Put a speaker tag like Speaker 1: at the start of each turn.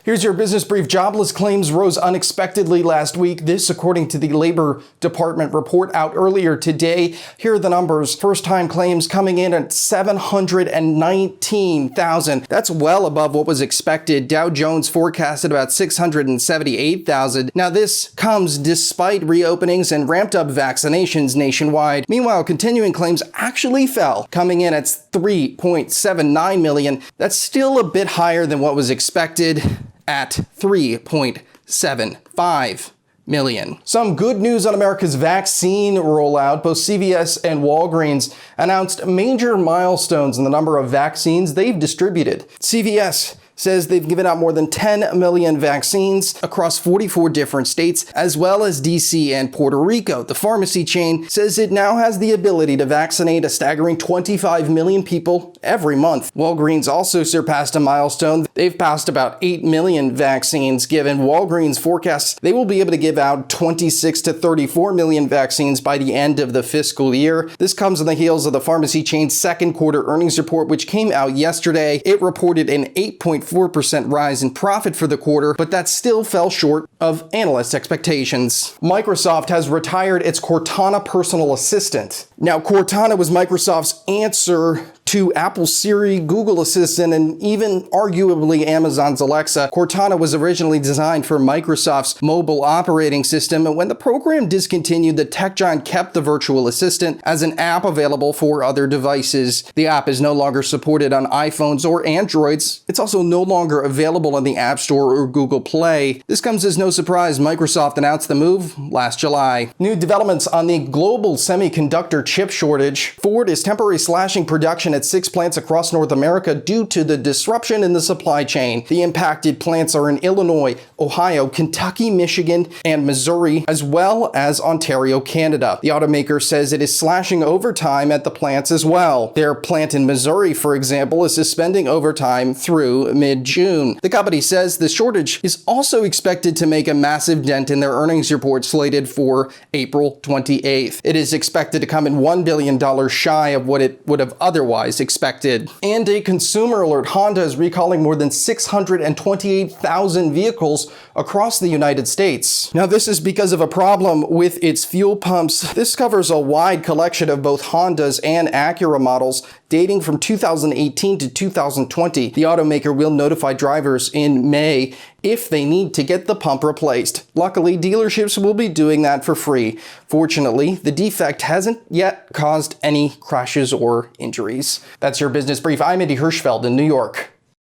Speaker 1: Here's your business brief. Jobless claims rose unexpectedly last week. This, according to the Labor Department report out earlier today. Here are the numbers. First-time claims coming in at 719,000. That's well above what was expected. Dow Jones forecasted about 678,000. Now, this comes despite reopenings and ramped-up vaccinations nationwide. Meanwhile, continuing claims actually fell, coming in at 3.79 million. That's still a bit higher than what was expected at 3.75 million. Some good news on America's vaccine rollout. Both CVS and Walgreens announced major milestones in the number of vaccines they've distributed. CVS says they've given out more than 10 million vaccines across 44 different states, as well as DC and Puerto Rico. The pharmacy chain says it now has the ability to vaccinate a staggering 25 million people every month. Walgreens also surpassed a milestone. They've passed about 8 million vaccines given. Walgreens forecasts they will be able to give out 26 to 34 million vaccines by the end of the fiscal year. This comes on the heels of the pharmacy chain's second quarter earnings report, which came out yesterday. It reported an 8.4% rise in profit for the quarter, but that still fell short of analysts' expectations. Microsoft has retired its Cortana personal assistant. Now, Cortana was Microsoft's answer to Apple's Siri, Google Assistant, and even arguably Amazon's Alexa. Cortana was originally designed for Microsoft's mobile operating system, and when the program discontinued, the tech giant kept the virtual assistant as an app available for other devices. The app is no longer supported on iPhones or Androids. It's also no longer available on the App Store or Google Play. This comes as no surprise. Microsoft announced the move last July. New developments on the global semiconductor chip shortage. Ford is temporarily slashing production at 6 plants across North America due to the disruption in the supply chain. The impacted plants are in Illinois, Ohio, Kentucky, Michigan, and Missouri, as well as Ontario, Canada. The automaker says it is slashing overtime at the plants as well. Their plant in Missouri, for example, is suspending overtime through mid-June. The company says the shortage is also expected to make a massive dent in their earnings report slated for April 28th. It is expected to come in $1 billion shy of what it would have otherwise expected. And a consumer alert. Honda is recalling more than 628,000 vehicles across the United States. Now, this is because of a problem with its fuel pumps. This covers a wide collection of both Hondas and Acura models dating from 2018 to 2020. The automaker will notify drivers in May if they need to get the pump replaced. Luckily, dealerships will be doing that for free. Fortunately, the defect hasn't yet caused any crashes or injuries. That's your business brief. I'm Hirschfeld in New York.